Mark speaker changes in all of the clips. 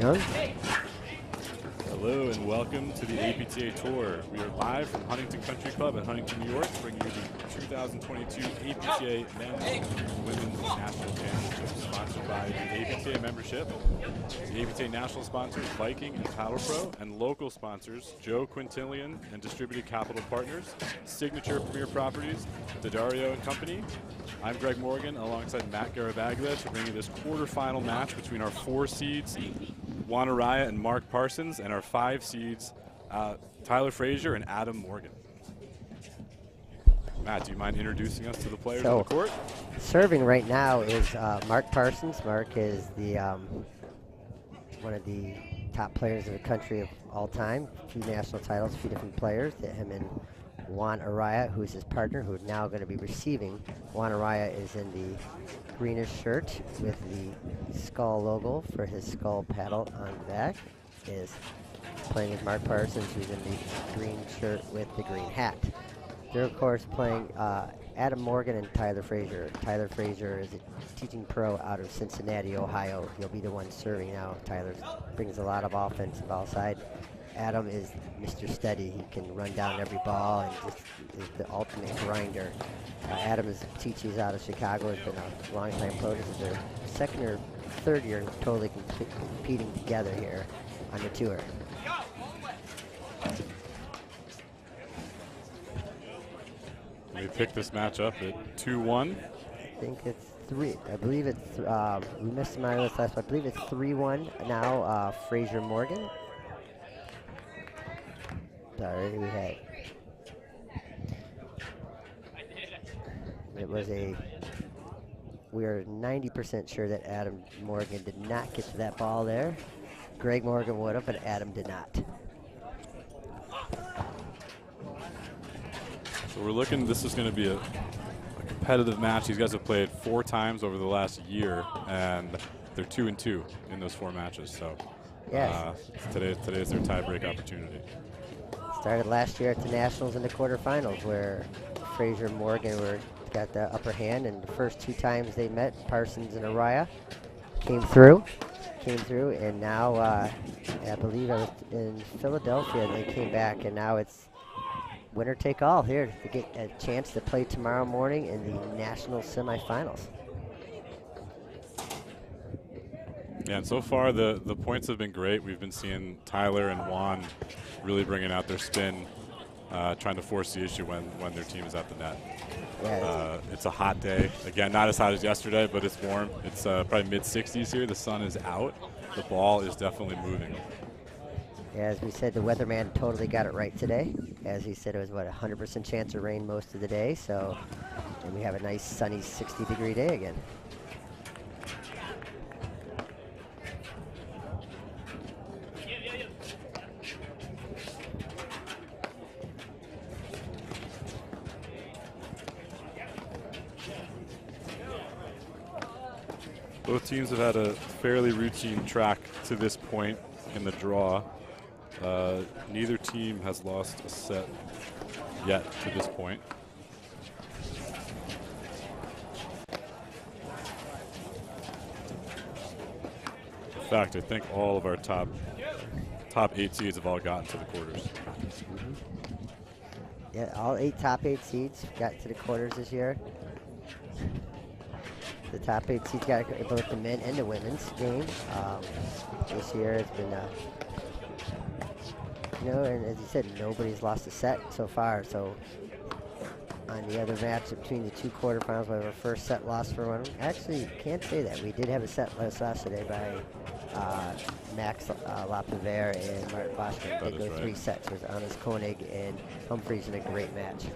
Speaker 1: Young.
Speaker 2: Hello and welcome to the APTA Tour. We are live from Huntington Country Club in Huntington, New York, bringing you the 2022 APTA Men's and Women's National Championships, sponsored by the APTA membership, the APTA national sponsors Viking and Paddle Pro, and local sponsors Joe Quintillion and Distributed Capital Partners, Signature Premier Properties, Daddario and Company. I'm Greg Morgan alongside Matt Garabaglia to bring you this quarterfinal match between our 4 seeds, Juan Araya and Mark Parsons, and our 5 seeds, Tyler Frazier and Adam Morgan. Matt, do you mind introducing us to the players on the court?
Speaker 1: Serving right now is Mark Parsons. Mark is the one of the top players in the country of all time. A few national titles, a few different players. Him and Juan Araya, who's his partner, who's now going to be receiving. Juan Araya is in the greenish shirt with the skull logo for his skull paddle on the back. Is playing with Mark Parsons, who's in the green shirt with the green hat. They're of course playing Adam Morgan and Tyler Frazier. Tyler Frazier is a teaching pro out of Cincinnati, Ohio. He'll be the one serving now. Tyler brings a lot of offense on ball side. Adam is Mr. Steady. He can run down every ball and just is the ultimate grinder. Adam teaches out of Chicago. Has been a long time pro. This is their second or third year totally competing together here on the tour.
Speaker 2: We picked this match up at 2-1.
Speaker 1: I think it's 3. I believe it's, we missed my list last, but I believe it's 3-1 now, Frazier Morgan. Sorry, we are 90% sure that Adam Morgan did not get to that ball there. Greg Morgan would have, but Adam did not.
Speaker 2: So we're looking, this is going to be a competitive match. These guys have played 4 times over the last year, and they're 2-2 in those 4 matches. So
Speaker 1: yes.
Speaker 2: Today is their tie-break opportunity.
Speaker 1: Started last year at the Nationals in the quarterfinals, where Frazier and Morgan got the upper hand, and the first 2 times they met, Parsons and Araya came through, and now I believe I was in Philadelphia, and they came back, and now it's winner take all here to get a chance to play tomorrow morning in the national semifinals.
Speaker 2: Yeah, and so far the points have been great. We've been seeing Tyler and Juan really bringing out their spin, trying to force the issue when their team is at the net.
Speaker 1: Yeah,
Speaker 2: it's a hot day. Again, not as hot as yesterday, but it's warm. It's probably mid-60s here. The sun is out. The ball is definitely moving.
Speaker 1: Yeah, as we said, the weatherman totally got it right today. As he said, it was, what, 100% chance of rain most of the day. So, and we have a nice sunny 60-degree day again.
Speaker 2: Both teams have had a fairly routine track to this point in the draw. Neither team has lost a set yet to this point. In fact, I think all of our top 8 seeds have all gotten to the quarters.
Speaker 1: Mm-hmm. Yeah, all top 8 seeds got to the quarters this year. The top 8 seeds got both the men and the women's game. This year it's been, and as you said, nobody's lost a set so far. So on the other match between the 2 quarterfinals, we have our first set loss for one. Actually, can't say that. We did have a set loss yesterday by Max Lapavere and Martin Boschman. They go 3 sets. It was Anas Koenig and Humphreys in a great match.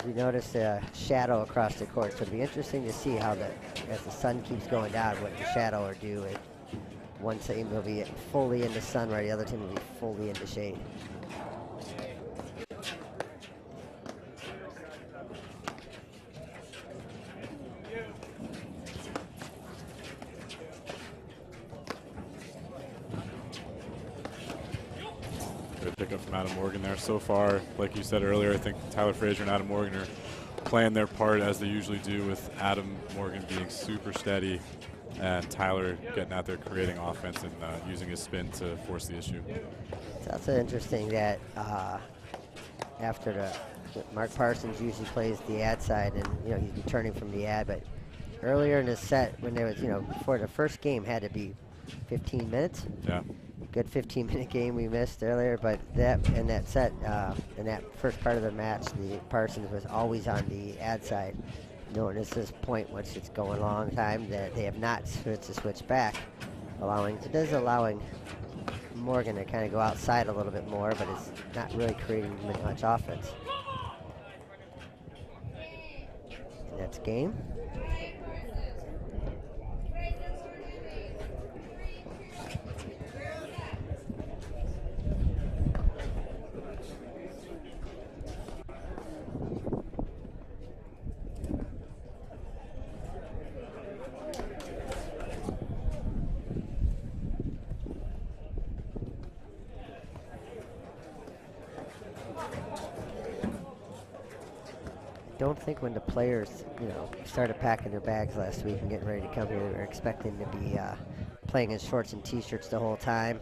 Speaker 1: We noticed a shadow across the court, so it'll be interesting to see how as the sun keeps going down, what the shadow will do. One team will be fully in the sun, while the other team will be fully in the shade.
Speaker 2: Good pickup from Adam Morgan there. So far, like you said earlier, I think Tyler Frazier and Adam Morgan are playing their part as they usually do, with Adam Morgan being super steady and Tyler getting out there creating offense and using his spin to force the issue.
Speaker 1: It's also interesting that after Mark Parsons usually plays the ad side, and he's returning from the ad, but earlier in the set when there was before the first game had to be 15 minutes.
Speaker 2: Yeah.
Speaker 1: Good 15-minute game we missed earlier, but that in that set, in that first part of the match, the Parsons was always on the ad side. It's this point once it's going a long time that they have not switched back, allowing Morgan to kind of go outside a little bit more, but it's not really creating much offense. And that's game. I don't think when the players, started packing their bags last week and getting ready to come here, they were expecting to be playing in shorts and t-shirts the whole time.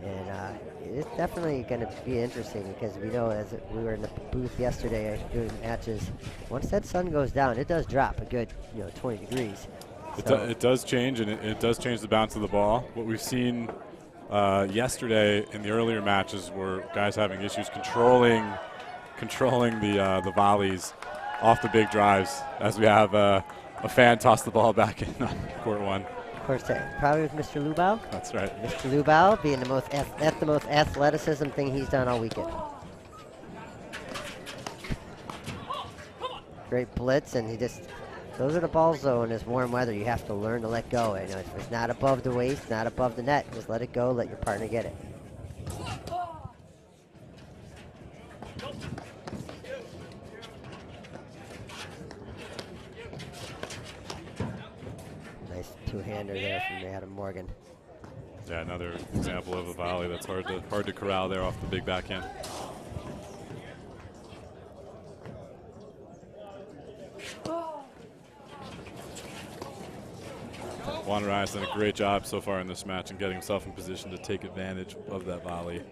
Speaker 1: And it's definitely going to be interesting because we know, as we were in the booth yesterday doing matches, once that sun goes down, it does drop a good, 20 degrees.
Speaker 2: It does change, and it does change the bounce of the ball. What we've seen yesterday in the earlier matches were guys having issues controlling the volleys off the big drives, as we have a fan toss the ball back in court one.
Speaker 1: Of course, probably with Mr. Lubau.
Speaker 2: That's right.
Speaker 1: Mr. Lubau being that's the most athleticism thing he's done all weekend. Great blitz, and those are the balls, though, in this warm weather. You have to learn to let go. If it's not above the waist, not above the net, just let it go, let your partner get it. Nice two-hander there from Adam Morgan.
Speaker 2: Yeah, another example of a volley that's hard to corral there off the big backhand. Juan Reyes done a great job so far in this match and getting himself in position to take advantage of that volley.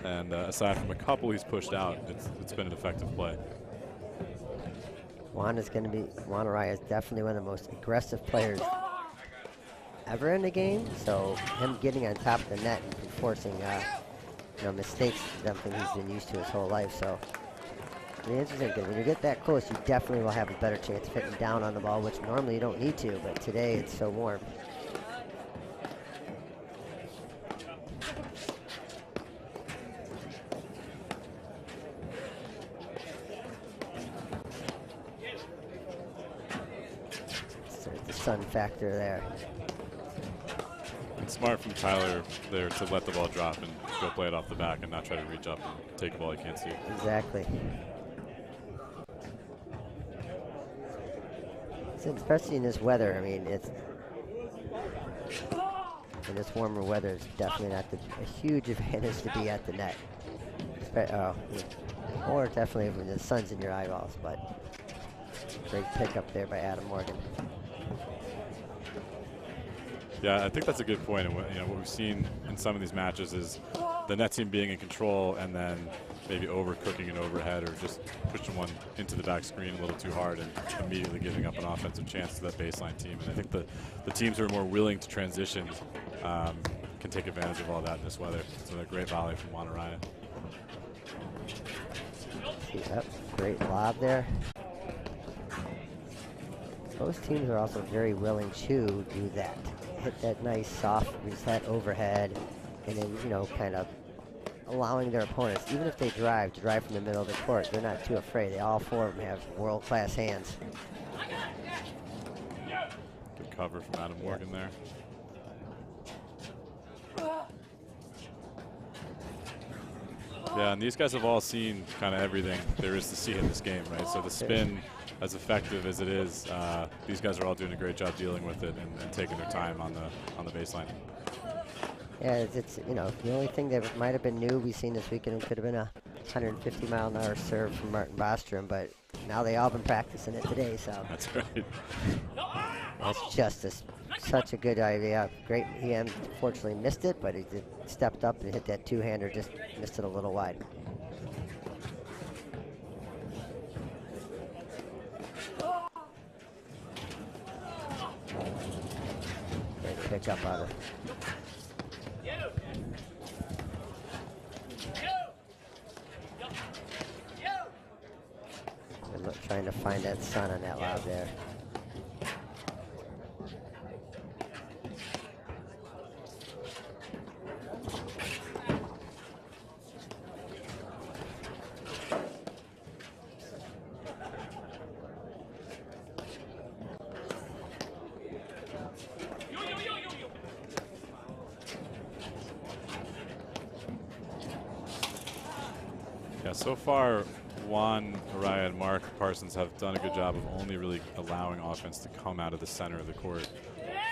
Speaker 2: And aside from a couple he's pushed out, it's been an effective play.
Speaker 1: Juan Reyes is definitely one of the most aggressive players ever in the game. So him getting on top of the net and forcing mistakes is something he's been used to his whole life. So the interesting thing, when you get that close, you definitely will have a better chance of hitting down on the ball, which normally you don't need to, but today it's so warm. So the sun factor there.
Speaker 2: It's smart from Tyler there to let the ball drop and go play it off the back and not try to reach up and take a ball he can't see.
Speaker 1: Exactly. Especially in this weather, it's in this warmer weather, it's definitely not a huge advantage to be at the net. Or definitely when the sun's in your eyeballs, but great pickup there by Adam Morgan.
Speaker 2: Yeah, I think that's a good point. And what we've seen in some of these matches is the net team being in control and then maybe overcooking an overhead or just pushing one into the back screen a little too hard and immediately giving up an offensive chance to that baseline team. And I think the teams who are more willing to transition can take advantage of all that in this weather. So a great volley from Juan Reyes.
Speaker 1: Yep, great lob there. Both teams are also very willing to do that. Hit that nice soft reset overhead, and then, kind of allowing their opponents, even if they drive from the middle of the court, they're not too afraid. All four of them have world-class hands.
Speaker 2: Good cover from Adam Morgan there. Yeah, and these guys have all seen kind of everything there is to see in this game, right? So the spin, as effective as it is, these guys are all doing a great job dealing with it and taking their time on the baseline.
Speaker 1: Yeah, it's the only thing that might have been new we've seen this weekend could have been a 150-mile-an-hour serve from Martin Bostrom, but now they all been practicing it today, so.
Speaker 2: That's right.
Speaker 1: That's just such a good idea. Great, he unfortunately missed it, but he stepped up and hit that two-hander, just missed it a little wide. Great pick up out of trying to find that sun on that lob there.
Speaker 2: Yeah, so far, Juan, Araya, and Mark Parsons have done a good job of only really allowing offense to come out of the center of the court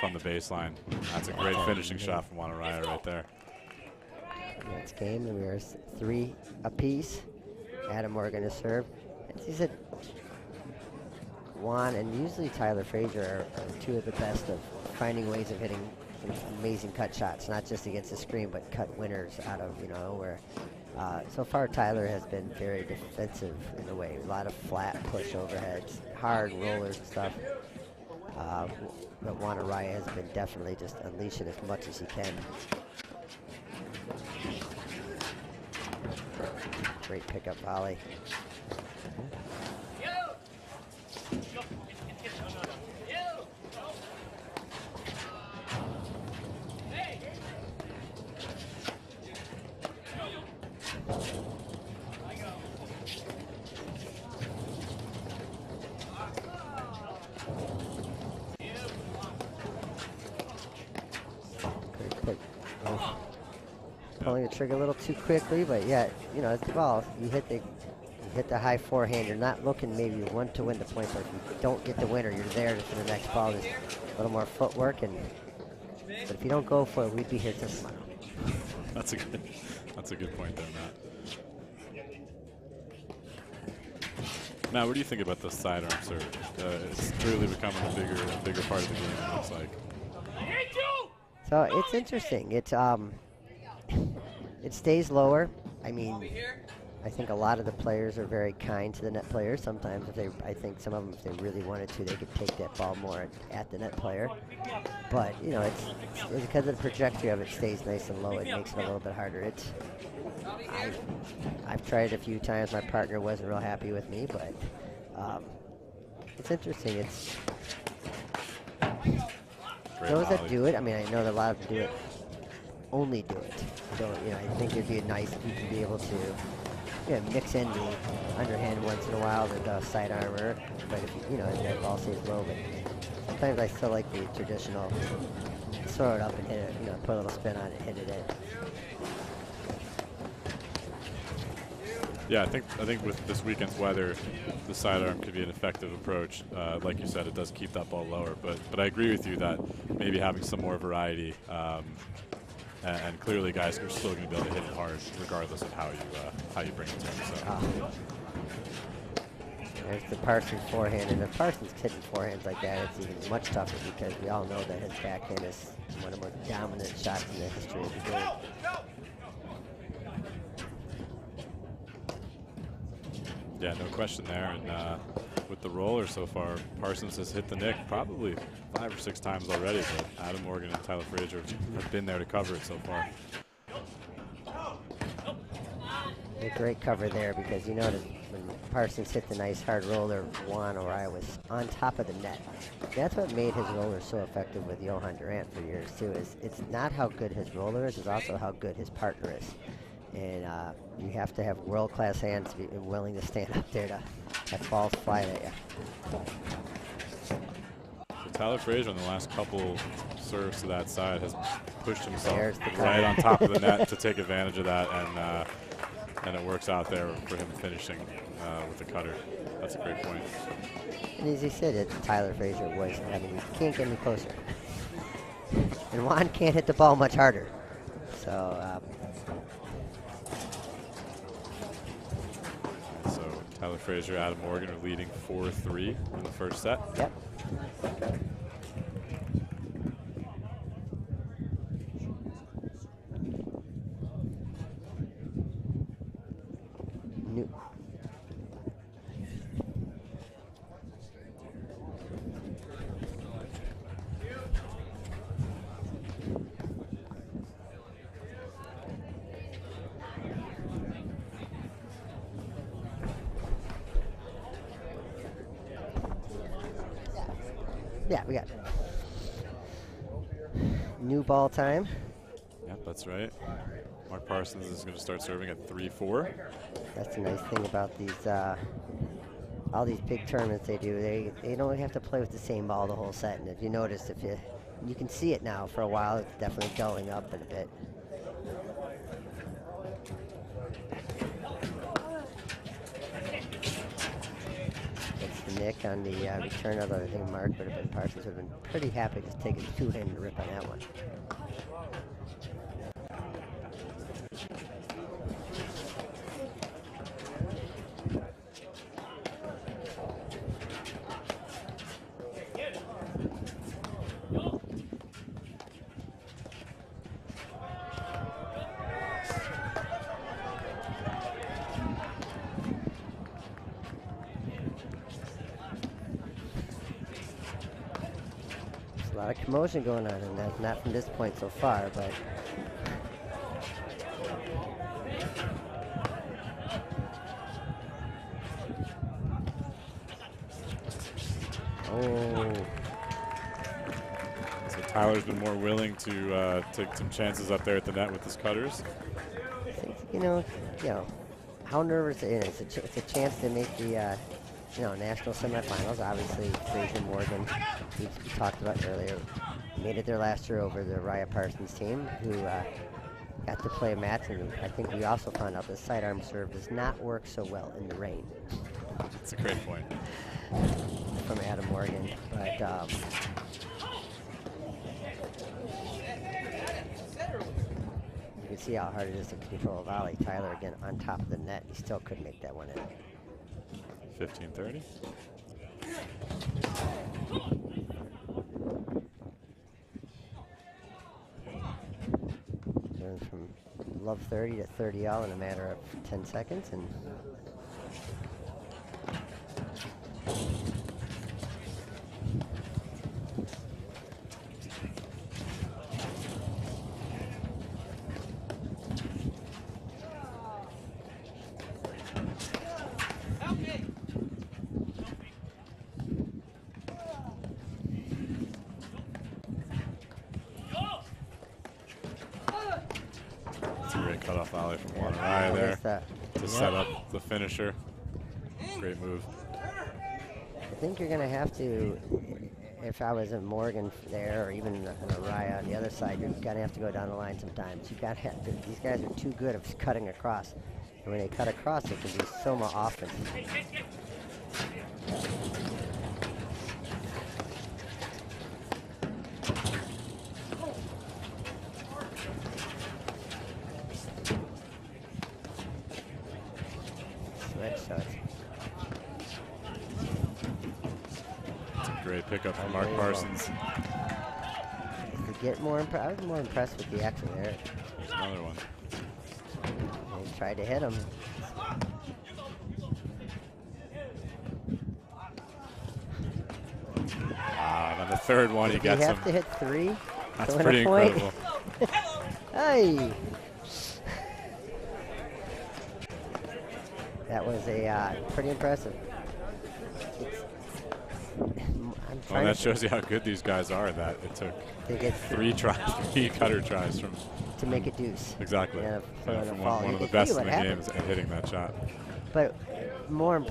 Speaker 2: from the baseline. That's a great finishing shot from Juan Araya right there.
Speaker 1: Next game, and we are 3 apiece. Adam Morgan to serve. As he said, Juan and usually Tyler Frazier are 2 of the best of finding ways of hitting some amazing cut shots, not just against the screen, but cut winners out of, where so far Tyler has been very defensive in a way. A lot of flat push overheads, hard rollers and stuff. But Juan Araya has been definitely just unleashing as much as he can. Great pickup volley. Pulling the trigger a little too quickly, but yeah, it's the ball. You hit the high forehand. You're not looking maybe you want to win the point, but if you don't get the winner, you're there for the next ball. Just a little more footwork, but if you don't go for it, we'd be here till tomorrow.
Speaker 2: That's a good point there, Matt. Matt, what do you think about the sidearm serve? It's clearly becoming a bigger part of the game, it looks like.
Speaker 1: So it's interesting. It stays lower. I mean, I think a lot of the players are very kind to the net players. Sometimes, I think some of them, if they really wanted to, they could take that ball more at the net player. But it's because of the trajectory of it stays nice and low. It makes it a little bit harder. I've tried it a few times. My partner wasn't real happy with me, but it's interesting. Those that do it, I mean, I know that a lot of them do it. Only do it. So, I think it'd be nice if you can be able to mix in the underhand once in a while with the side armor. But if that ball stays low, but sometimes I still like the traditional throw it up and hit it, put a little spin on it, hit it in.
Speaker 2: Yeah, I think with this weekend's weather, the sidearm could be an effective approach. Like you said, it does keep that ball lower, but I agree with you that maybe having some more variety, and clearly guys are still going to be able to hit it hard regardless of how you bring it to them.
Speaker 1: There's the Parsons forehand, and if Parsons hitting forehands like that, it's even much tougher because we all know that his backhand is one of the more dominant shots in the history of the game.
Speaker 2: Yeah, no question there. And with the roller so far, Parsons has hit the nick probably 5 or 6 times already, but Adam Morgan and Tyler Frazier have been there to cover it so far.
Speaker 1: A great cover there because you notice when Parsons hit the nice hard roller, Juan Araya was on top of the net. That's what made his roller so effective with Johan Durant for years too. Is it's not how good his roller is, it's also how good his partner is. And you have to have world-class hands to be willing to stand up there to have balls fly at you.
Speaker 2: So Tyler Frazier on the last couple serves to that side has pushed himself right on top of the net to take advantage of that, and it works out there for him finishing with the cutter. That's a great point.
Speaker 1: And as he said, Tyler Frazier was, I mean, you can't get any closer. And Juan can't hit the ball much harder. So
Speaker 2: Tyler Frazier, Adam Morgan are leading 4-3 in the first set.
Speaker 1: Yep. New. Yeah, we got new ball time.
Speaker 2: Yep, that's right. Mark Parsons is going to start serving at 3-4.
Speaker 1: That's the nice thing about these, all these big tournaments they do. They don't have to play with the same ball the whole set. And if you notice, if you can see it now for a while, it's definitely going up in a bit. That's the nick on the return, although I think Mark would have been, Parsons would have been pretty happy to take a two-handed rip on that one. A lot of commotion going on in that, not from this point so far, but
Speaker 2: So Tyler's been more willing to take some chances up there at the net with his cutters.
Speaker 1: I think, you know how nervous it is. It's a chance to make the national semifinals. Obviously, Frazier Morgan, we talked about earlier, made it their last year over the Raya Parsons team, who got to play a match. And I think we also found out the sidearm serve does not work so well in the rain.
Speaker 2: That's a great point.
Speaker 1: From Adam Morgan, but you can see how hard it is to control a volley. Tyler again on top of the net. He still couldn't make that one in.
Speaker 2: 15-30.
Speaker 1: Going from love 30 to 30 all in a matter of 10 seconds, and
Speaker 2: cutoff volley from Juan Araya there to set up the finisher. Great move.
Speaker 1: I think you're going to have to, if I was a Morgan there or even an Araya on the other side, you're going to have to go down the line sometimes. You got to have to, these guys are too good at cutting across. And when they cut across, they can do so much offense.
Speaker 2: Great pickup from Mark Parsons.
Speaker 1: I was more impressed with the action there.
Speaker 2: There's another one.
Speaker 1: He tried to hit him.
Speaker 2: On the third one, he got some.
Speaker 1: You have to hit three.
Speaker 2: That's pretty incredible.
Speaker 1: Hey. That was pretty impressive.
Speaker 2: Well, that shows you how good these guys are. That it took three cutter tries
Speaker 1: to make it deuce.
Speaker 2: Exactly.
Speaker 1: Yeah,
Speaker 2: from one of the best in the game at hitting that shot.
Speaker 1: But more,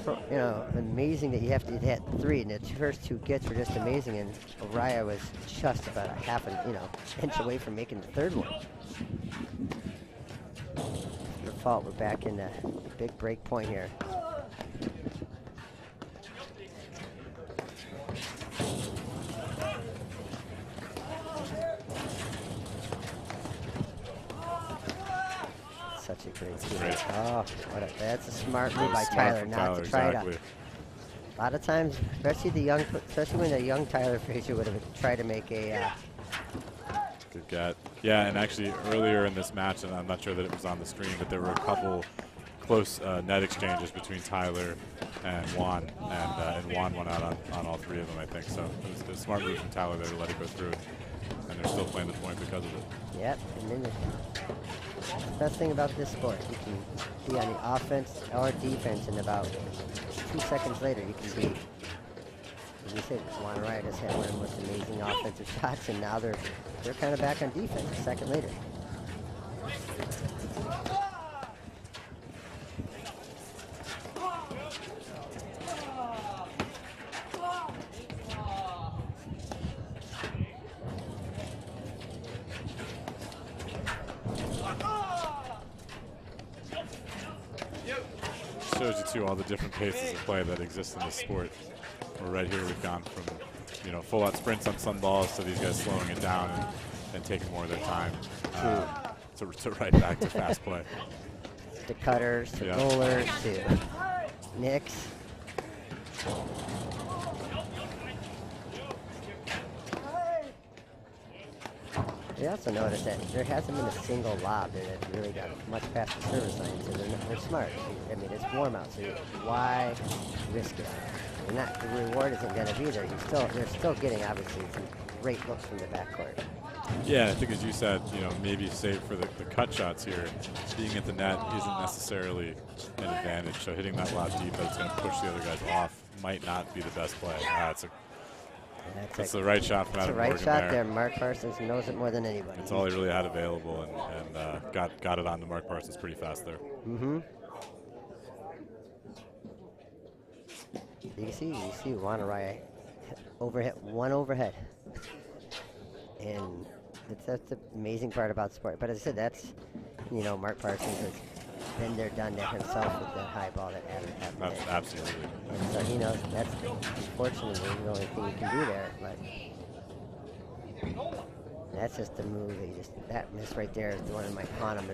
Speaker 1: amazing that you have to hit three, and the first two gets were just amazing. And Araya was just about a half an inch away from making the third one. The fault, we're back in the big break point here. such a great
Speaker 2: That's
Speaker 1: team.
Speaker 2: great.
Speaker 1: Oh, that's a smart move by
Speaker 2: Smart
Speaker 1: Tyler
Speaker 2: from
Speaker 1: not
Speaker 2: Tyler,
Speaker 1: to try
Speaker 2: exactly.
Speaker 1: it. A lot of times, especially when the young Tyler Frazier would have tried to make a.
Speaker 2: Good get. Yeah, and actually earlier in this match, and I'm not sure that it was on the screen, but there were a couple close net exchanges between Tyler and Juan, and Juan won out on all three of them, I think. So it was a smart move from Tyler there to let it go through, and they're still playing the point because of it.
Speaker 1: Yep, and then the best thing about this sport, you can be on the offense or defense, and about 2 seconds later, you can be. As you said, Juan Ryan has had one of the most amazing offensive shots, and now they're kind of back on defense a second later.
Speaker 2: Shows you too all the different paces of play that exist in this sport. Where right here we've gone from full-out sprints on some balls to these guys slowing it down and taking more of their time to right back to fast play.
Speaker 1: To cutters, to rollers, to nicks. You also notice that there hasn't been a single lob that really got much past the service line, so they're smart. I mean, it's warm out, so why risk it? And that the reward isn't going to be there. They're still getting obviously some great looks from the backcourt.
Speaker 2: Yeah, I think as you said, maybe save for the cut shots here. Being at the net isn't necessarily an advantage. So hitting that lob deep that's going to push the other guys off might not be the best play. That's the right shot from Adam Morgan.
Speaker 1: That's the right shot there. Mark Parsons knows it more than anybody.
Speaker 2: That's all he really had available, and got it on to Mark Parsons pretty fast there.
Speaker 1: Mm-hmm. You see Wanaraya one overhead. And that's the amazing part about sport. But as I said, that's, Mark Parsons has been there, done that himself with that high ball that Adam had.
Speaker 2: Absolutely.
Speaker 1: And so he knows that's unfortunately the only thing you can do there. But that's just the move that miss right there is the one that might haunt him.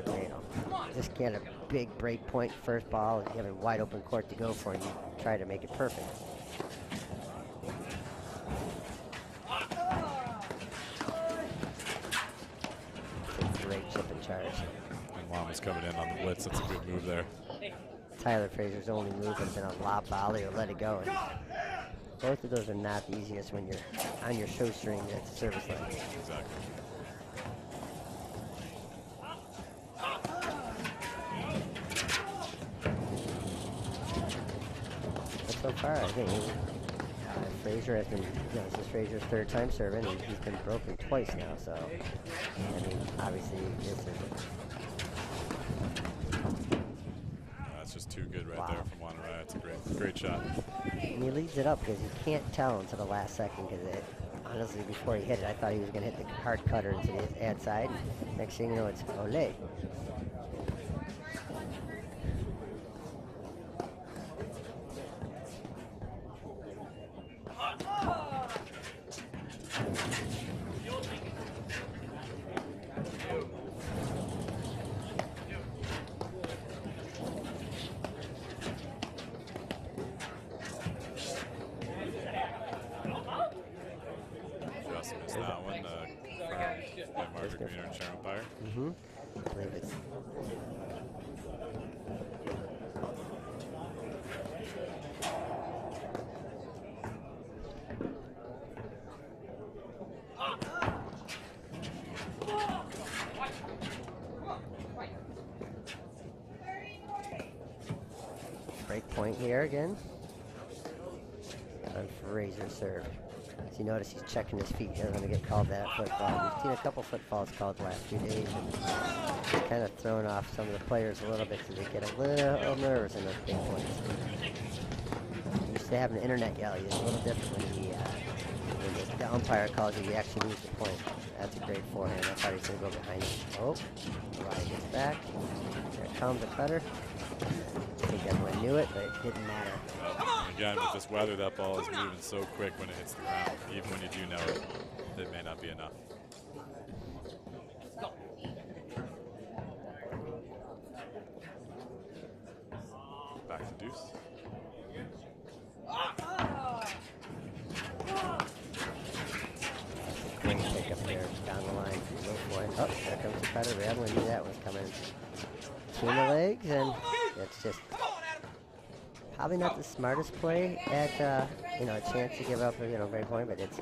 Speaker 1: Just get a big break point first ball, and you have a wide open court to go for, and you try to make it perfect. Great chip and charge.
Speaker 2: And Juan was coming in on the blitz. That's a good move there.
Speaker 1: Tyler Frazier's only move has been a lob volley or let it go. And both of those are not the easiest when you're on your show string at the service line.
Speaker 2: Exactly.
Speaker 1: But so far, I think Frazier has been, this is Frazier's third time serving, and he's been broken twice now. So, I mean, obviously, this is.
Speaker 2: That's just too good right there from Wanaraya. It's a great shot.
Speaker 1: And he leads it up because you can't tell until the last second, because honestly, before he hit it, I thought he was going to hit the hard cutter into the ad side. Next thing you know, it's Olay. Mm-hmm. I believe it's. Break point here again. On Frazier serve. As you notice, he's checking his feet. He doesn't want to get called that football. We've seen a couple footballs called the last few days. It's kind of thrown off some of the players a little bit, so they get a little nervous in those big points. Used to have an internet yell. It's a little different when the umpire calls you actually lose the point. That's a great forehand. I thought he was going to go behind him. Oh, Ryan gets back. There comes a cutter. I think everyone knew it, but it didn't matter.
Speaker 2: Again, with this weather, that ball is moving so quick when it hits the ground. Even when you do know it, it may not be enough. deuce.
Speaker 1: Quick pick up there down the line. Go for it. Oh, there comes the cutter. Radlin knew that was coming. Between the legs, and it's just probably not the smartest play at you know, a chance to give up a break point, but it's.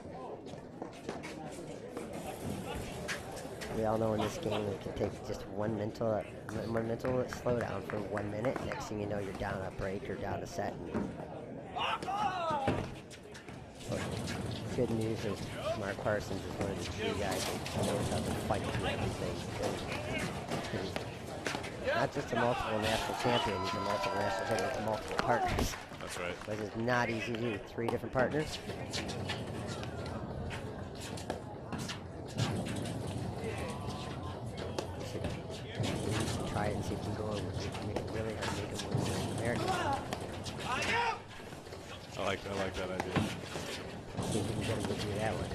Speaker 1: We all know in this game it can take just one mental slowdown for 1 minute. Next thing you know, you're down a break or down a set. But good news is Mark Parsons is one of the few guys that knows how to fight through everything. He's not just a multiple national champion, he's a multiple national champion with multiple partners.
Speaker 2: That's right.
Speaker 1: Which is not easy to do. 3 different partners. Try it and see if you can go over. Really make it work. There it is.
Speaker 2: I like that idea.
Speaker 1: See if we can get him to do that one.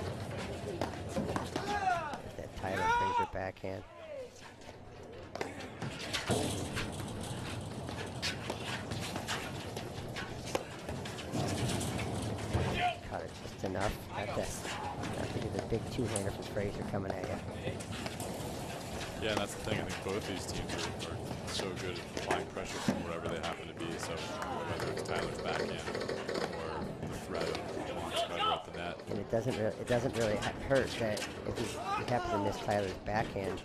Speaker 1: That Tyler Frazier backhand. Caught it just enough. Not to do the big two-hander from Frazier coming at you.
Speaker 2: Yeah, and that's the thing. I think both these teams are so good at applying pressure from wherever they happen to be. So whether it's Tyler's backhand or the threat of Juan's cutter at the net.
Speaker 1: And it doesn't really hurt that if you happen to miss Tyler's backhand.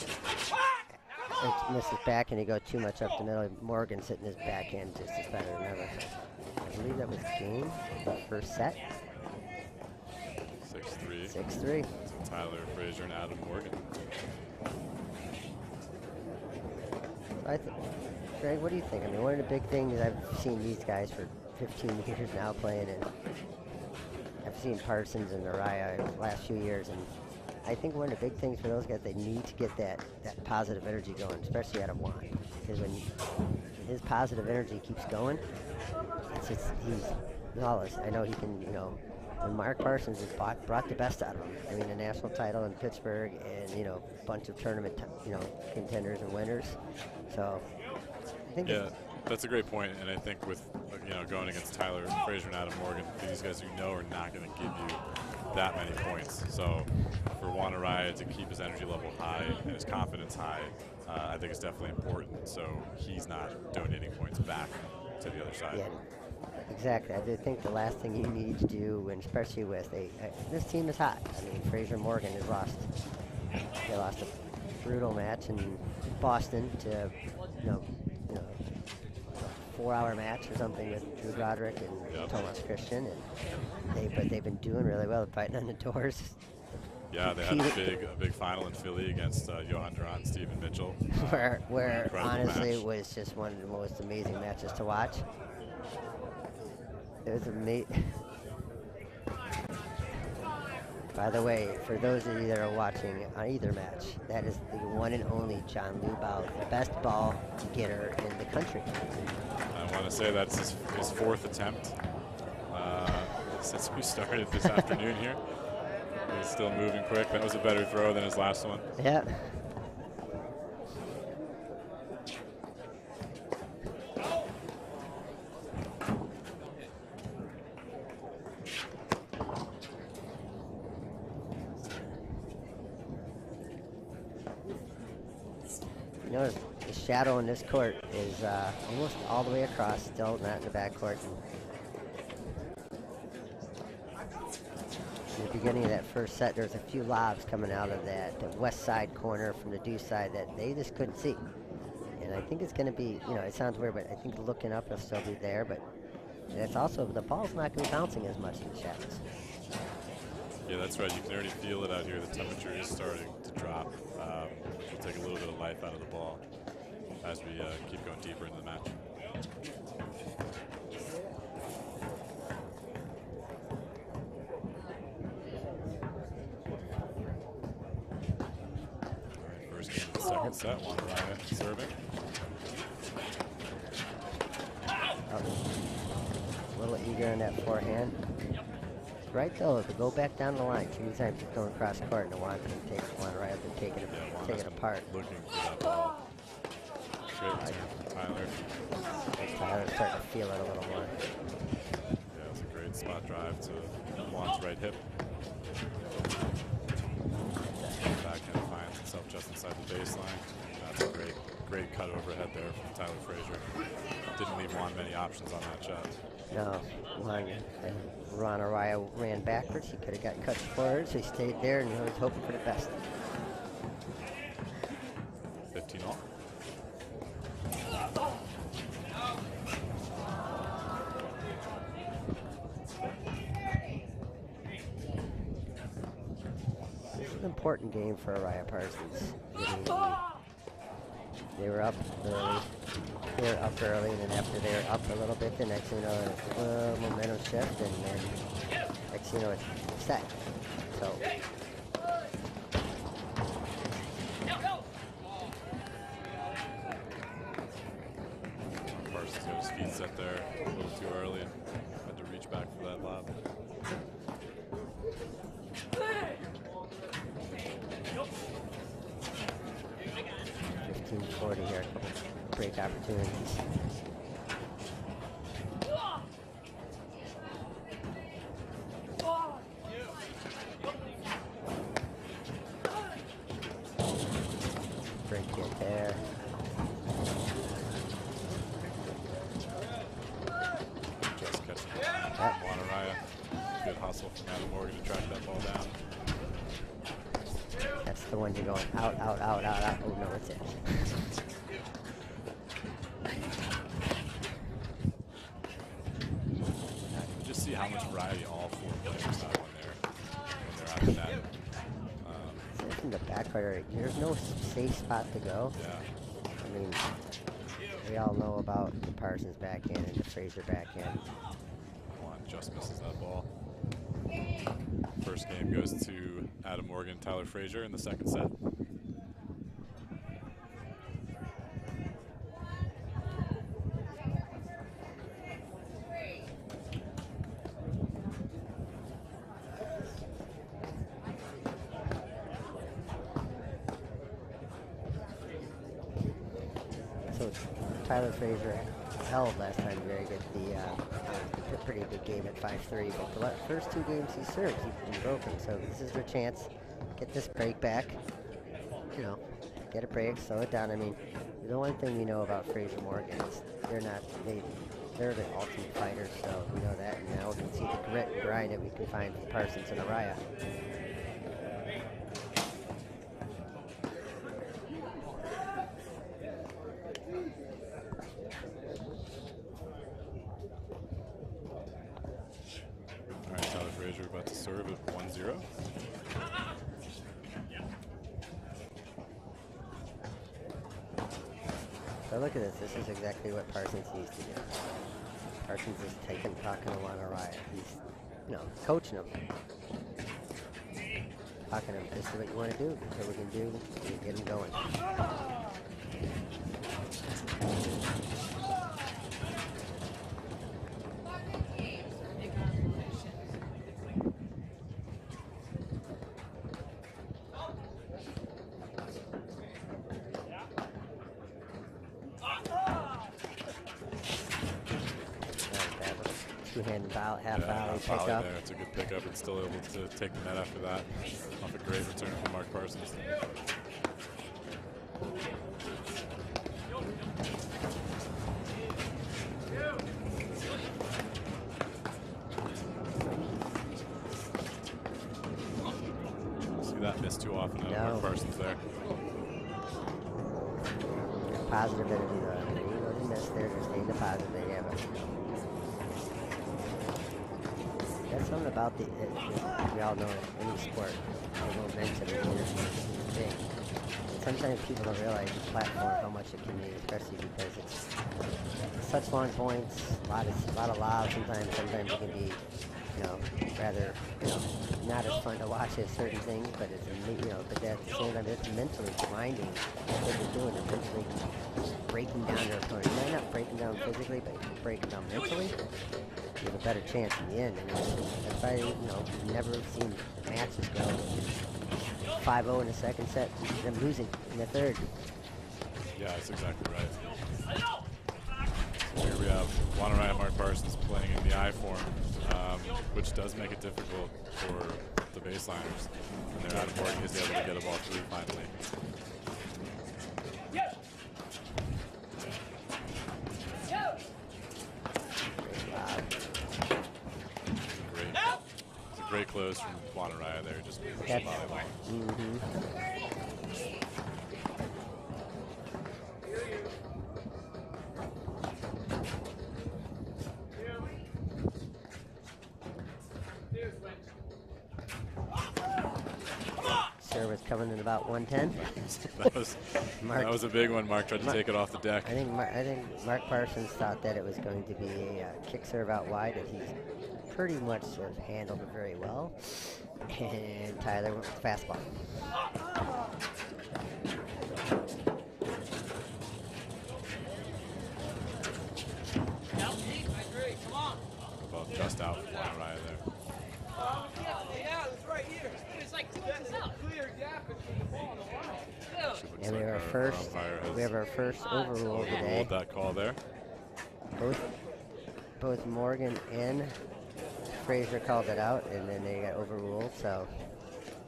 Speaker 1: It misses back and you go too much up the middle. Morgan's hitting his backhand just as better than ever. I believe that was game, the first set.
Speaker 2: 6-3.
Speaker 1: 6-3.
Speaker 2: So Tyler Frazier and Adam Morgan.
Speaker 1: Greg, what do you think? I mean, one of the big things I've seen these guys for 15 years now playing, and I've seen Parsons and Araya the last few years, and I think one of the big things for those guys, they need to get that positive energy going, especially out of Juan. Because when his positive energy keeps going, he's flawless. I know he can, when Mark Parsons has brought the best out of him. I mean, a national title in Pittsburgh and, a bunch of tournament, contenders and winners. So, I think
Speaker 2: that's a great point. And I think with, going against Tyler Frazier and Adam Morgan, these guys are not going to give you that many points. So, for Juan Araya to keep his energy level high and his confidence high, I think it's definitely important. So, he's not donating points back to the other side.
Speaker 1: Yeah. Exactly. I do think the last thing you need to do, and especially with this team is hot. I mean, Frazier Morgan has lost. They lost a brutal match in Boston to, a 4-hour match or something with Drew Broderick and Thomas Christian, but they've been doing really well, fighting on the doors.
Speaker 2: Yeah, they had a big final in Philly against Johan Durant and Stephen Mitchell.
Speaker 1: Where honestly it was just one of the most amazing matches to watch. It was amazing. By the way, for those of you that are watching on either match, that is the one and only John Lubau, the best ball getter in the country.
Speaker 2: I want to say that's his 4th attempt since we started this afternoon here. He's still moving quick. That was a better throw than his last one.
Speaker 1: Yeah. The shadow in this court is almost all the way across, still not in the back court. In the beginning of that first set, there's a few lobs coming out of the west side corner from the deuce side that they just couldn't see. And I think it's going to be, it sounds weird, but I think looking up it'll still be there. But it's also, the ball's not going to be bouncing as much in the shadows.
Speaker 2: Yeah, that's right. You can already feel it out here. The temperature is starting to drop. We'll take a little bit of life out of the ball as we keep going deeper into the match. All right, first game of the second set. Juan Araya serving.
Speaker 1: A little eager in that forehand. Right though, to go back down the line 2 times, just going across court, and Juan can take one right up and take it apart.
Speaker 2: Looking for that ball. Straight return. Tyler.
Speaker 1: Tyler's starting to feel it a little more.
Speaker 2: Yeah, it's a great spot drive to Juan's right hip. Backhand finds itself just inside the baseline. That's a great cut overhead there from Tyler Frazier. Didn't leave Juan many options on that shot.
Speaker 1: No, Ron Araya ran backwards. He could have got cut forward, so he stayed there and he was hoping for the best.
Speaker 2: 15 all.
Speaker 1: This is an important game for Araya Parsons. They were up early. They were up early, and then after they were up a little bit, the next thing you know, momentum shift, and then next thing you know, it's set. So.
Speaker 2: Parsons got his feet set there a little too early and had to reach back for that lob.
Speaker 1: 15-40 here, a couple break opportunities. Break it there.
Speaker 2: Just catching Juan Araya. Good hustle from Adam Morgan to track that ball down.
Speaker 1: That's the one you're going out. Oh no, it's it.
Speaker 2: Just see how much variety all four players have when they're out of that.
Speaker 1: From the backcourt, there's no safe spot to go.
Speaker 2: Yeah.
Speaker 1: I mean, we all know about the Parsons backhand and the Frazier backhand.
Speaker 2: Juan just misses that ball. First game goes to Adam Morgan, Tyler Frazier in the second set.
Speaker 1: So Tyler Frazier held last time very good. A pretty good game at 5-3, but the first two games he served, he's been broken. So this is their chance. Get this break back. You know, get a break, slow it down. I mean, the one thing we know about Frazier Morgan is they're the ultimate fighters, so we know that. And now we can see the grit and grind that we can find from Parsons and Araya.
Speaker 2: About to serve at 1-0.
Speaker 1: So look at this. This is exactly what Parsons needs to do. Parsons is talking to Juan Araya. He's, coaching him. Talking to him, this is what you want to do. This is what we can do to get him going. Two-handed half volley pick up.
Speaker 2: It's a good pickup and still able to take the net after that. Off a great return from Mark Parsons. See that miss too often out of Mark Parsons there.
Speaker 1: Positive energy though. Even though they missed there, they're staying the positive. They have it. That's something about we all know in any sport, momentum is big. And sometimes people don't realize the platform, how much it can mean, especially because it's such long points, a lot of lobs. Sometimes it can be, rather, not as fun to watch as certain things, but it's, but at the same time, it's mentally grinding. That's what they're doing. They're mentally breaking down their opponent. You might not break them down physically, but if you break them down mentally, you have a better chance in the end. I mean, that's why, you've never seen matches go 5-0 in the second set, them losing in the third.
Speaker 2: Yeah, that's exactly right. Here we have Wanneraya Mark Parsons playing in the I form, which does make it difficult for the baseliners. And they're out of Morgan is able to get a ball through finally. It's a great close from Wanneraya there, just push the volleyball.
Speaker 1: Service coming in about 110.
Speaker 2: that was a big one. Mark tried to take it off the deck.
Speaker 1: I think Mark Parsons thought that it was going to be a kick serve out wide that he's pretty much handled it very well. And Tyler went with the fastball.
Speaker 2: Well, just out from Wanneraya there.
Speaker 1: And we have our first overrule today.
Speaker 2: Overruled that call there.
Speaker 1: Both Morgan and Fraser called it out, and then they got overruled. So.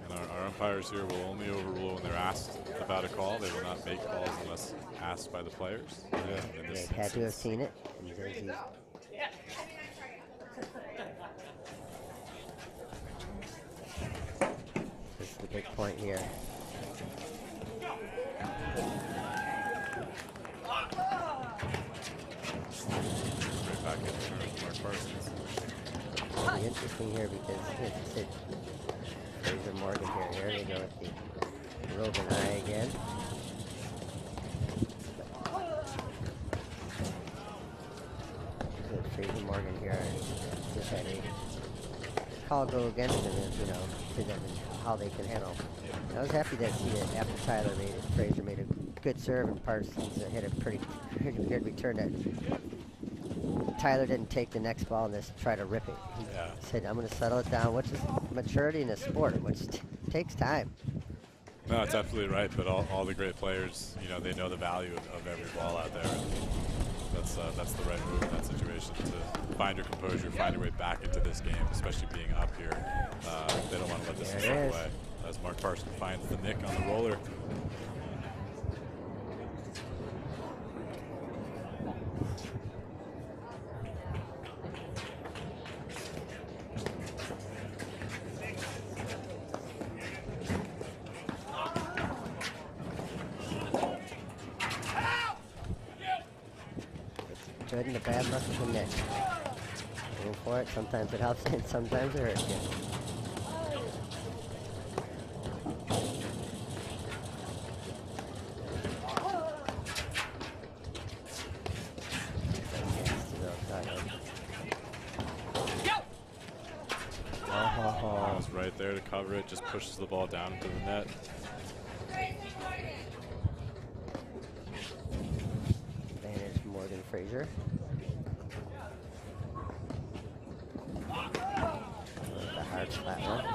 Speaker 2: And our umpires here will only overrule when they're asked about a call. They will not make calls unless asked by the players.
Speaker 1: They had to have seen it. This is the big point here.
Speaker 2: Right back in Mark Parsons.
Speaker 1: It'll be interesting here because Fraser Morgan here. Here they go with the roving eye again. Fraser Morgan here just had a call go against him, to them and how they can handle. I was happy to see that after Tyler made it, Fraser made a good serve and Parsons hit a pretty good return. That Tyler didn't take the next ball and just try to rip it. He said, "I'm going to settle it down," which is maturity in a sport, which takes time.
Speaker 2: No, it's absolutely right. But all the great players, they know the value of every ball out there. That's the right move in that situation, to find your composure, find your way back into this game, especially being up here. They don't want to let this slip away. As Mark Parsons finds the nick on the roller.
Speaker 1: Good and the bad luck of the net. Go for it. Sometimes it helps and sometimes it hurts you.
Speaker 2: It's right there to cover it, just pushes the ball down into the net.
Speaker 1: Advantage Morgan Fraser. The hard flat one.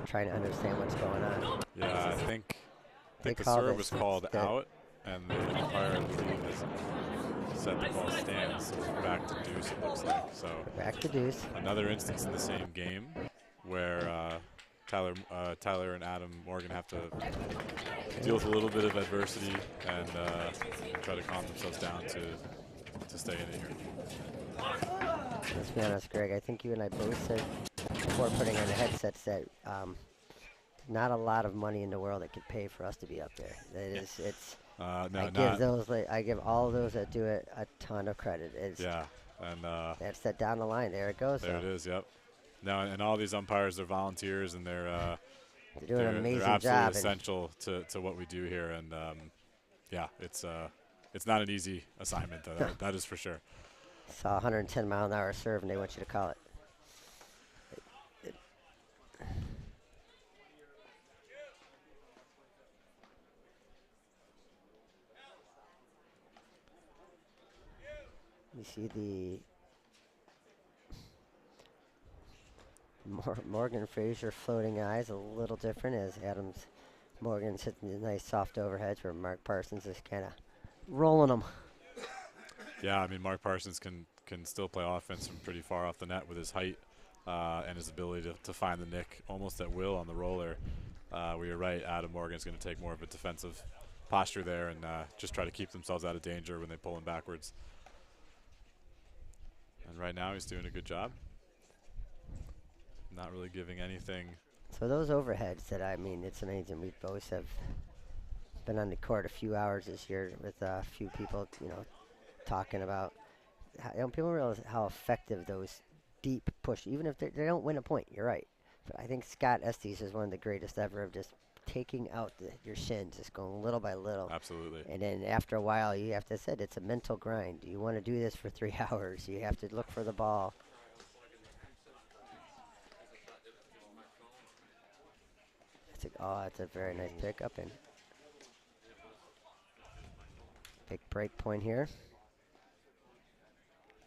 Speaker 1: Trying to understand what's going on.
Speaker 2: Yeah, I think the serve was called out, and the umpire, I believe, has set the ball stands. So we're back to deuce, it looks like. So
Speaker 1: back to deuce.
Speaker 2: Another instance in the same game where Tyler and Adam Morgan have to deal with a little bit of adversity and try to calm themselves down to stay in it here.
Speaker 1: Let's be honest, Greg. I think you and I both said before putting on the headsets that not a lot of money in the world that could pay for us to be up there. I give all of those that do it a ton of credit. That's that down the line. There it goes.
Speaker 2: There it is. Yep. No, and all these umpires are volunteers, and they're
Speaker 1: doing an amazing
Speaker 2: absolutely
Speaker 1: job.
Speaker 2: Essential to what we do here, and it's not an easy assignment. That is for sure.
Speaker 1: Saw 110-mile-an-hour serve, and they want you to call it. You see the Morgan Fraser floating eyes a little different as Morgan's hitting the nice soft overheads where Mark Parsons is kind of rolling them.
Speaker 2: Yeah, I mean, Mark Parsons can still play offense from pretty far off the net with his height and his ability to find the nick almost at will on the roller. Where you're right, Adam Morgan's going to take more of a defensive posture there and just try to keep themselves out of danger when they pull him backwards. And right now he's doing a good job. Not really giving anything.
Speaker 1: So those overheads that, I mean, it's amazing. We both have been on the court a few hours this year with a few people, you know, talking about people realize how effective those deep push, even if they don't win a point, you're right. But I think Scott Estes is one of the greatest ever of just taking out your shins, just going little by little.
Speaker 2: Absolutely.
Speaker 1: And then after a while, you have to say it's a mental grind. You want to do this for 3 hours. You have to look for the ball. It's a very nice pickup and big break point here.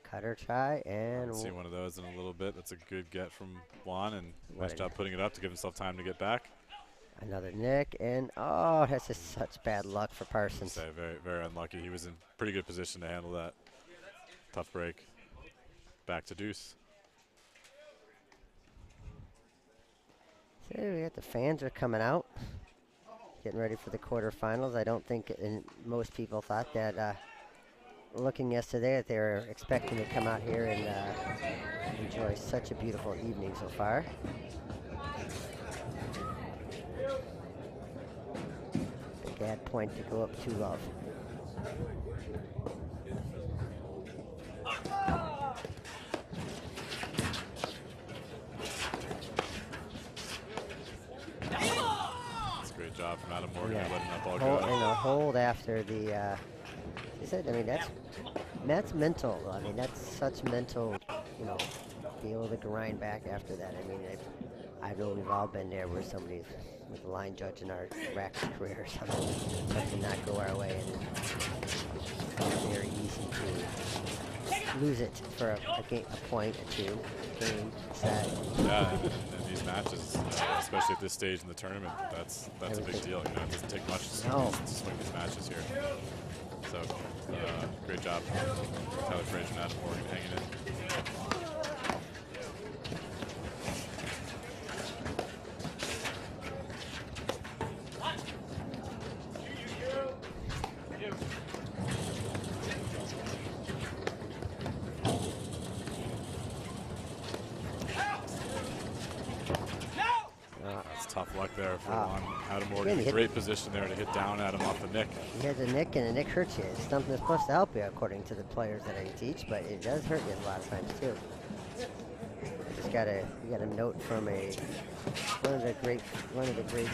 Speaker 1: Cutter try and
Speaker 2: See one of those in a little bit. That's a good get from Juan, and nice job putting it up to give himself time to get back.
Speaker 1: Another nick, and oh, that's just such bad luck for Parsons.
Speaker 2: Say very, very unlucky. He was in pretty good position to handle that. Tough break. Back to deuce.
Speaker 1: So we got the fans are coming out, getting ready for the quarterfinals. I don't think most people thought that looking yesterday that they were expecting to come out here and enjoy such a beautiful evening so far. Big ad point to go up to love.
Speaker 2: Job from Adam Morgan, letting that ball
Speaker 1: go.
Speaker 2: And
Speaker 1: a hold after the. He said, I mean, that's mental. I mean, that's such mental. You know, be able to grind back after that. I mean, I know we've all been there where somebody's with a line judge in our racket career, something not go our way, and it's very easy to lose it for a point or two. Game, set.
Speaker 2: Yeah, and these matches, especially at this stage in the tournament, that's a big deal. You know, it doesn't take much to swing these matches here. So, great job, Tyler Frazier and Adam Morgan hanging in. Tough luck there for Adam Morgan. Great position there to hit down at him off the nick.
Speaker 1: He has a nick, and a nick hurts you. It's something that's supposed to help you, according to the players that I teach, but it does hurt you a lot of times too. You got a note from one of the great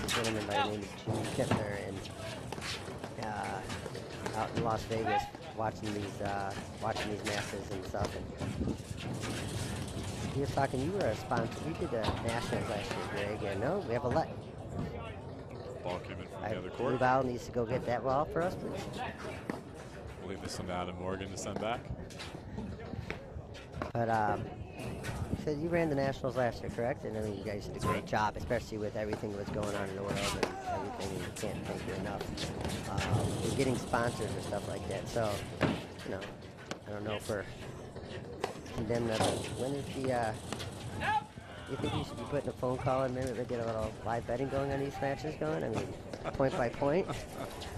Speaker 1: gentlemen by the name of Jimmy Kittler, and out in Las Vegas watching these matches and stuff. And he was talking, you were a sponsor. We did the Nationals last year, Greg. And no, we have a let.
Speaker 2: Ball came in from the other court.
Speaker 1: Blue Ball needs to go get that ball for us, please.
Speaker 2: We'll leave this one to Adam Morgan to send back.
Speaker 1: But you said you ran the Nationals last year, correct? And I mean, you guys did a great job, especially with everything that's going on in the world and everything. And you can't thank you enough. You're getting sponsors and stuff like that. So, you know, I don't know for condemn them. When is the you think you should be putting a phone call in, maybe they get a little live betting going on these matches going? I mean, point by point.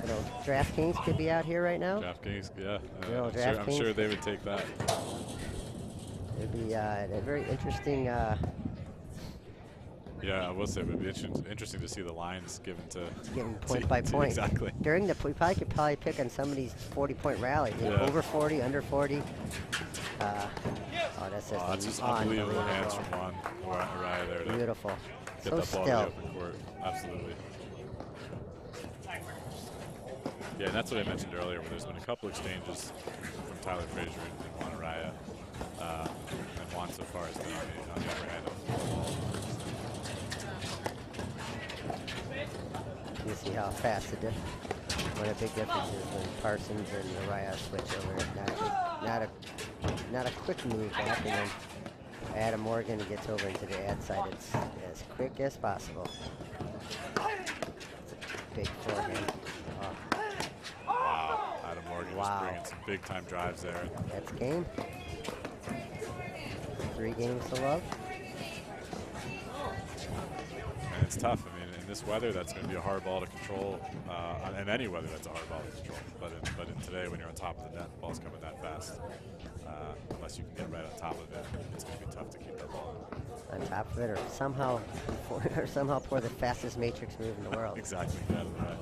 Speaker 1: You know, DraftKings could be out here right now.
Speaker 2: DraftKings, yeah. I'm
Speaker 1: DraftKings.
Speaker 2: sure they would take that.
Speaker 1: It'd be a very interesting.
Speaker 2: Yeah, I will say it would be interesting to see the lines given
Speaker 1: point by point.
Speaker 2: Exactly.
Speaker 1: During we probably could pick on some of these 40-point rallies. You know, over 40, under 40.
Speaker 2: That's just unbelievable hands from Juan Araya there.
Speaker 1: Beautiful.
Speaker 2: Get
Speaker 1: so
Speaker 2: that ball
Speaker 1: still.
Speaker 2: to the open court. Absolutely. Yeah, and that's what I mentioned earlier, where there's been a couple exchanges from Tyler Frazier and Juan Araya. And Juan so far has been on the upper hand.
Speaker 1: You see how fast what a big difference is when Parsons and Araya switch over. Not a not a quick move back, and then Adam Morgan gets over into the ad side. It's as quick as possible. It's a big forehand.
Speaker 2: Wow, Adam Morgan just bringing some big-time drives there.
Speaker 1: That's game. 3 games to love.
Speaker 2: And it's tough. I mean, in this weather, that's going to be a hard ball to control. In any weather, that's a hard ball to control. But in today, when you're on top of the net, the ball's coming that fast. Unless you can get right on top of it, it's going to be tough to keep that ball
Speaker 1: On top of it, or somehow pour the fastest matrix move in the world.
Speaker 2: Exactly. Yeah, right.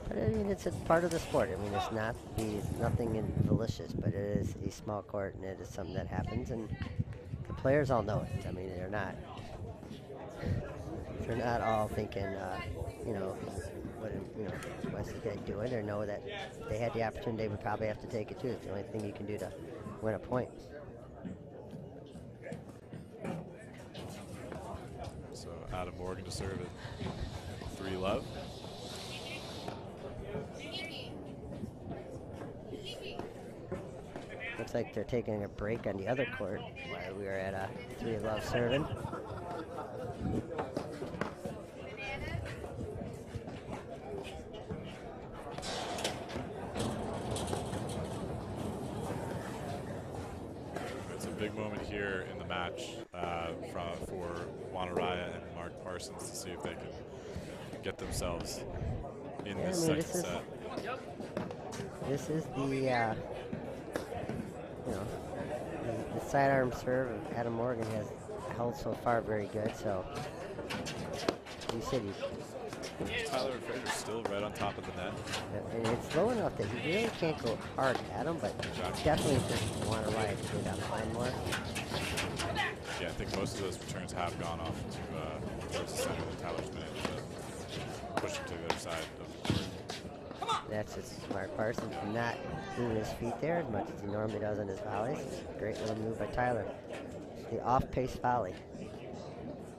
Speaker 1: But I mean, it's a part of the sport. I mean, it's nothing malicious, but it is a small court, and it is something that happens, and the players all know it. I mean, they're not all thinking, what's the guy doing, or know that they had the opportunity, they would probably have to take it too. It's the only thing you can do to win a point.
Speaker 2: So Adam Morgan to serve at 3-love.
Speaker 1: Looks like they're taking a break on the other court while we are at a 3-love serving.
Speaker 2: It's a big moment here in the match for Wanaraya and Mark Parsons to see if they can get themselves in this second set.
Speaker 1: This is the the sidearm serve of Adam Morgan has held so far very good. So you said
Speaker 2: Tyler Fraser's still right on top of the net.
Speaker 1: And it's low enough that he really can't go hard at him, but definitely just Wanaraya to go down the line more.
Speaker 2: Yeah, I think most of those returns have gone off to towards the center of Tyler's net to push him to the other side of the court.
Speaker 1: That's just Mark Parsons not moving his feet there as much as he normally does on his volleys. Great little move by Tyler. The off-pace volley.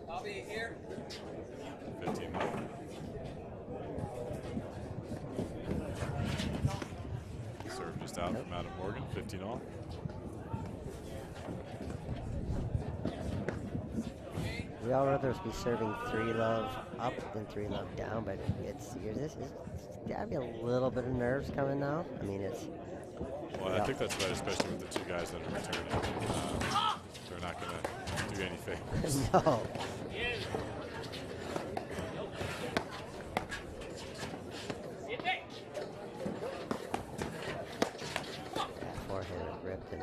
Speaker 3: I'll be here.
Speaker 2: 15 more. Serve just out from Adam Morgan, 15-all.
Speaker 1: We all rather be serving 3-love up than 3-love down, but it's got to be a little bit of nerves coming now. I mean, it's.
Speaker 2: Well, I think that's right, especially with the 2 guys that are returning. They're not going to do anything.
Speaker 1: No. That forehand is ripped in.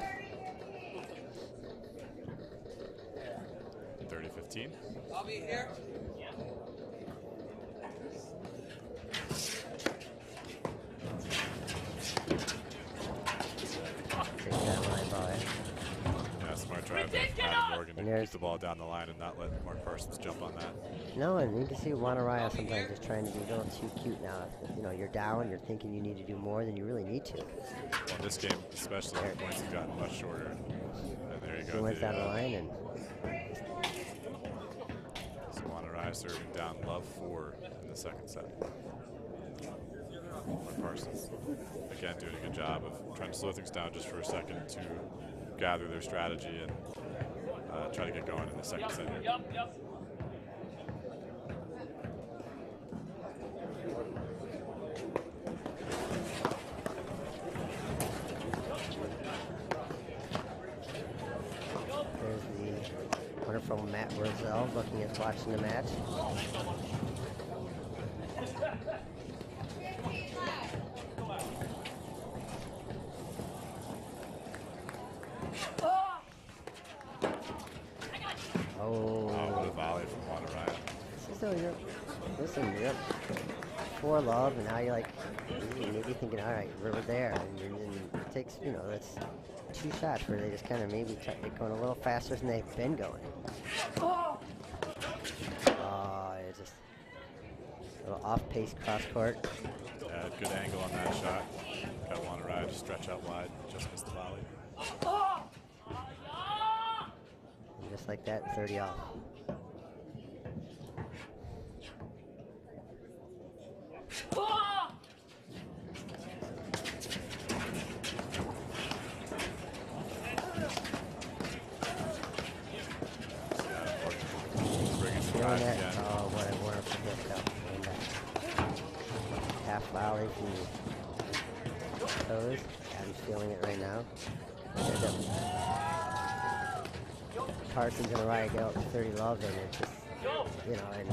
Speaker 2: 30-15.
Speaker 3: I'll be here.
Speaker 2: Yeah, smart drive from Adam Morgan to keep the ball down the line and not let Mark Parsons jump on that.
Speaker 1: No, and you can see Wanaraya sometimes just trying to be a little too cute now. You're down, you're thinking you need to do more than you really need to.
Speaker 2: Well, this game, especially, the points have gotten much shorter. And there you go.
Speaker 1: He went down the line and.
Speaker 2: So Wanaraya serving down love 4 in the second set. Mark Parsons, again, doing a good job of trying to slow things down just for a second to gather their strategy and try to get going in the second set here.
Speaker 1: There's the wonderful Matt Roselle watching the match.
Speaker 2: What a volley from Wanaraya.
Speaker 1: Listen, you're up 4-love, and now you're like, maybe thinking, all right, we're there. And it takes, that's 2 shots where they just kind of maybe get going a little faster than they've been going. Oh, it's just a little off-pace cross-court.
Speaker 2: Yeah, good angle on that shot. Got Wanaraya to stretch out wide, just missed the volley.
Speaker 1: And just like that, 30 off. doing that.
Speaker 2: again.
Speaker 1: Oh, what I want to forget though. And that half volley from toes. Adam's feeling it right now. Parsons and Araya get out to 30 love, and it's just, you know, and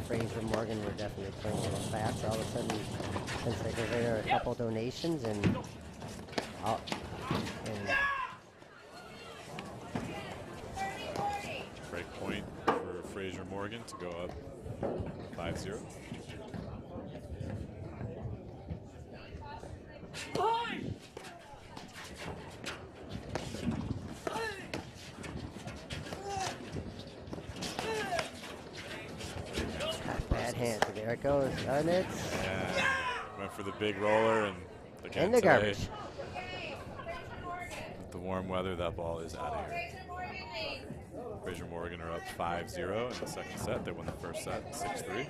Speaker 1: Fraser Morgan were definitely playing a little fast. All of a sudden, since there are a couple donations and
Speaker 2: break point for Fraser Morgan to go up 5-0.
Speaker 1: bad hands. There it goes. And it's
Speaker 2: Went for the big roller and again
Speaker 1: in the
Speaker 2: today,
Speaker 1: garbage.
Speaker 2: with the warm weather, that ball is out of here. Fraser Morgan are up 5-0 in the second set. They won the first set 6-3.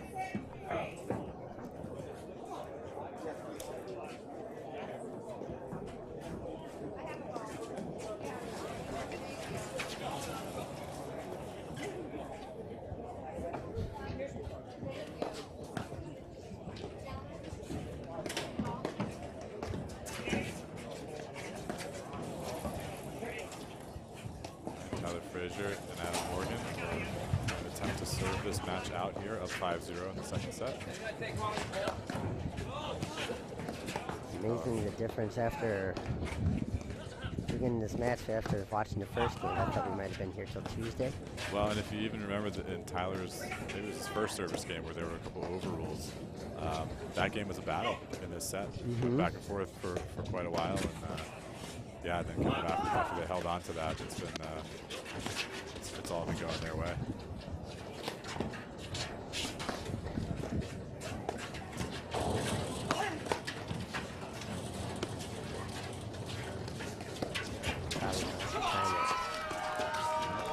Speaker 2: Tyler Frazier and Adam Morgan will attempt to serve this match out here up 5-0 in the second set.
Speaker 1: Amazing the difference after beginning this match after watching the first game. I thought we might have been here till Tuesday.
Speaker 2: Well, and if you even remember in Tyler's, maybe it was his first service game where there were a couple overrules. That game was a battle in this set. Went back and forth for quite a while, and yeah, then coming back after they held on to that, it's been it's all been going their way.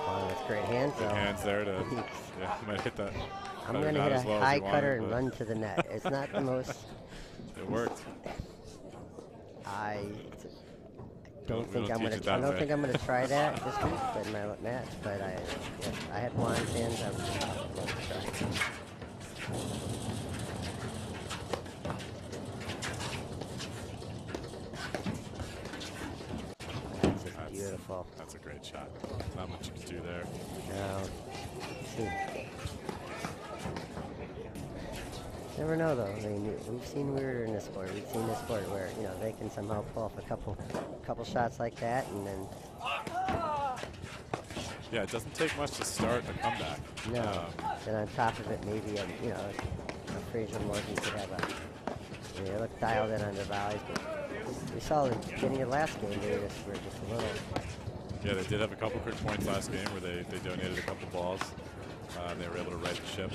Speaker 1: Oh, that's great hands.
Speaker 2: Good hands there to, yeah, you might hit that.
Speaker 1: I'm
Speaker 2: cutter
Speaker 1: going to
Speaker 2: not
Speaker 1: hit
Speaker 2: as
Speaker 1: a
Speaker 2: well as
Speaker 1: high
Speaker 2: you
Speaker 1: cutter
Speaker 2: wanted,
Speaker 1: and
Speaker 2: but
Speaker 1: run to the net. It's not the most.
Speaker 2: It worked.
Speaker 1: I
Speaker 2: We
Speaker 1: don't think
Speaker 2: don't
Speaker 1: I'm
Speaker 2: teach
Speaker 1: going
Speaker 2: it
Speaker 1: to.
Speaker 2: that
Speaker 1: I don't
Speaker 2: way.
Speaker 1: think I'm going to try that this week, but in my match. But I had Juan's hands. I'm going to try. That's just beautiful.
Speaker 2: That's a great shot. Not much you can do there.
Speaker 1: No. See. Never know though. I mean, we've seen weirder in this sport. We've seen this sport where, you know, they can somehow pull off a couple shots like that, and then
Speaker 2: Yeah, it doesn't take much to start a comeback.
Speaker 1: no. Then on top of it, maybe you know, a Fraser Morgan could have a. They look dialed in on their volleys, but we saw in the beginning of last game they were just a little.
Speaker 2: Yeah, they did have a couple quick points last game where they donated a couple balls. They were able to right the ship.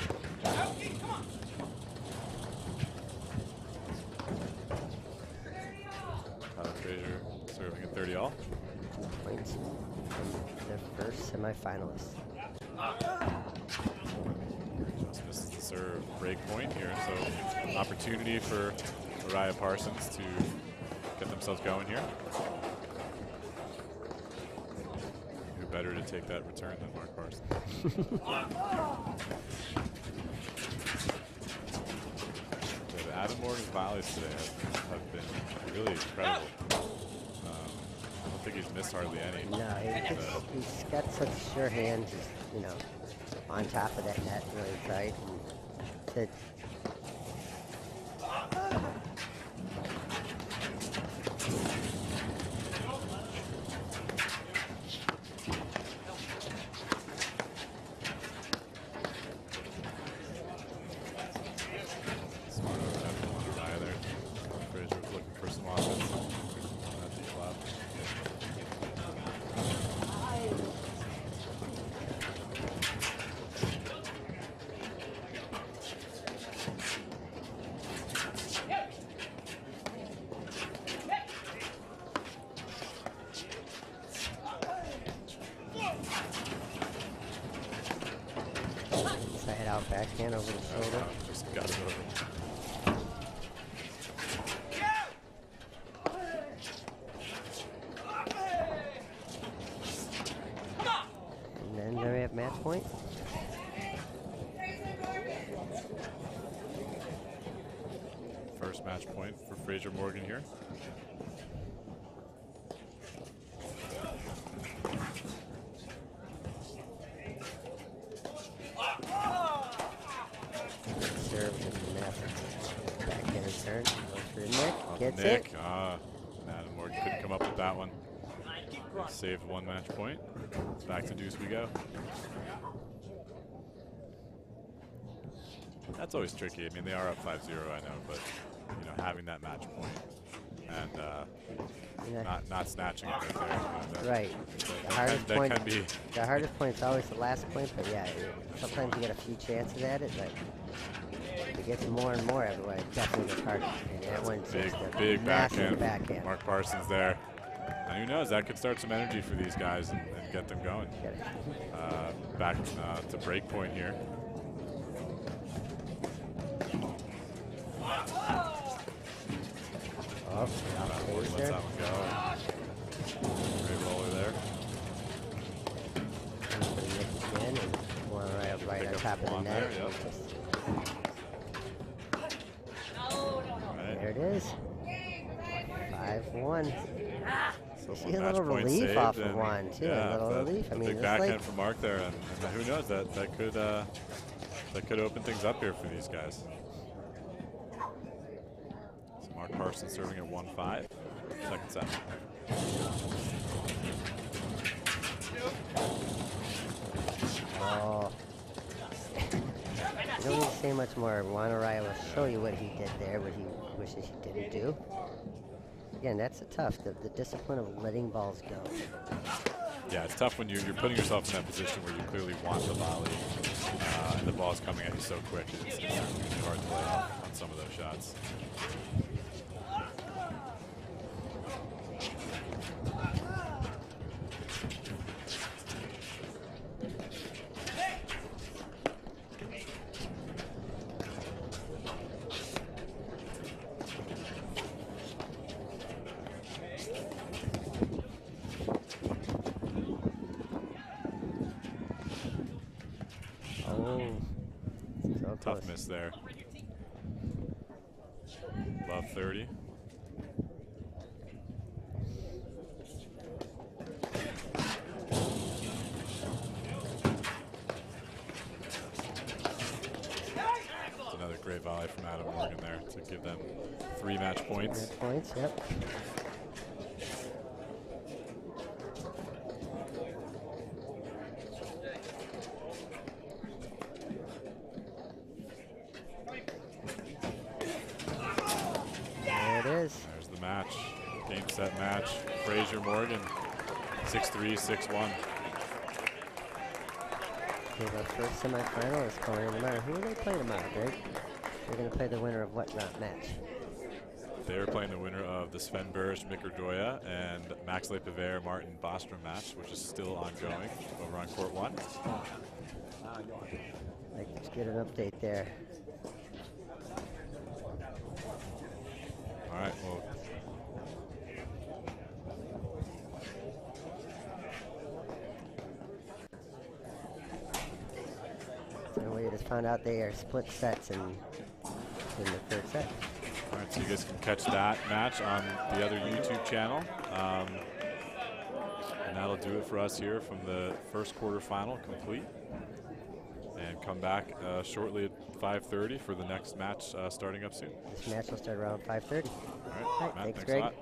Speaker 2: Tyler Frazier serving at 30-all.
Speaker 1: 2 points from the first semifinalist.
Speaker 2: Just misses the serve break point here, so opportunity for Araya Parsons to get themselves going here. Who better to take that return than Mark Parsons? Yeah, Adam Morgan's volleys today have been really incredible. I don't think he's missed hardly any.
Speaker 1: No, he's got such sure hands. He's, you know, on top of that net really tight. And
Speaker 2: Smart on Araya there. Frazier was looking for some offense. Not too flop.
Speaker 1: side out backhand over the shoulder.
Speaker 2: Just got it over.
Speaker 1: And then there we have match point.
Speaker 2: First match point for Fraser Morgan here.
Speaker 1: Serve and massive backhand turn. Goes for Nick. Gets
Speaker 2: Nick.
Speaker 1: it.
Speaker 2: Adam Morgan couldn't come up with that one. Saved one match point. Back to deuce we go. That's always tricky. I mean, they are up 5-0, I know, but you know, having that match point and not snatching it right there.
Speaker 1: Right. The hardest point is always the last point, but yeah, sometimes you get a few chances at it, but it gets more and more everywhere. It definitely gets harder. And that one's
Speaker 2: big
Speaker 1: backhand.
Speaker 2: Mark Parsons there. And who knows, that could start some energy for these guys and get them going. Back to break point here.
Speaker 1: Oh,
Speaker 2: lets that one go. Great roller there.
Speaker 1: Again, and one right on top of the net. There it is. 5-1.
Speaker 2: So
Speaker 1: See a little relief off of one, too.
Speaker 2: Yeah,
Speaker 1: a little relief. I mean,
Speaker 2: big backhand from Mark there, and who knows, that could open things up here for these guys. So Mark Parsons serving at 1-5, second set.
Speaker 1: Oh. You don't need to say much more. Juan Araya will show you what he did there, what he wishes he didn't do. Again, that's the discipline of letting balls go.
Speaker 2: Yeah, it's tough when you're putting yourself in that position where you clearly want the volley, and the ball's coming at you so quick. It's really hard to play off on some of those shots. Tough miss there. Above 30. Another great volley from Adam Morgan there to give them 3 match points.
Speaker 1: 3 points, yep.
Speaker 2: There's the match. Game, set, match. Fraser Morgan, 6-3, 6-1.
Speaker 1: Okay, the first semifinal is going in tomorrow. Who do they play tomorrow, Greg? They're going to play the winner of what match?
Speaker 2: They're playing the winner of the Sven Burish, Mikor Doya, and Max Lepaver, Martin Bostrom match, which is still ongoing over on court 1.
Speaker 1: Let's get an update there.
Speaker 2: All right, well.
Speaker 1: So we just found out they are split sets in the third set.
Speaker 2: All right, so you guys can catch that match on the other YouTube channel. And that'll do it for us here from the first quarterfinal complete. And come back shortly at 5:30 for the next match starting up soon.
Speaker 1: This match will start around 5:30.
Speaker 2: All right, Matt,
Speaker 1: thanks
Speaker 2: a
Speaker 1: Greg.
Speaker 2: lot.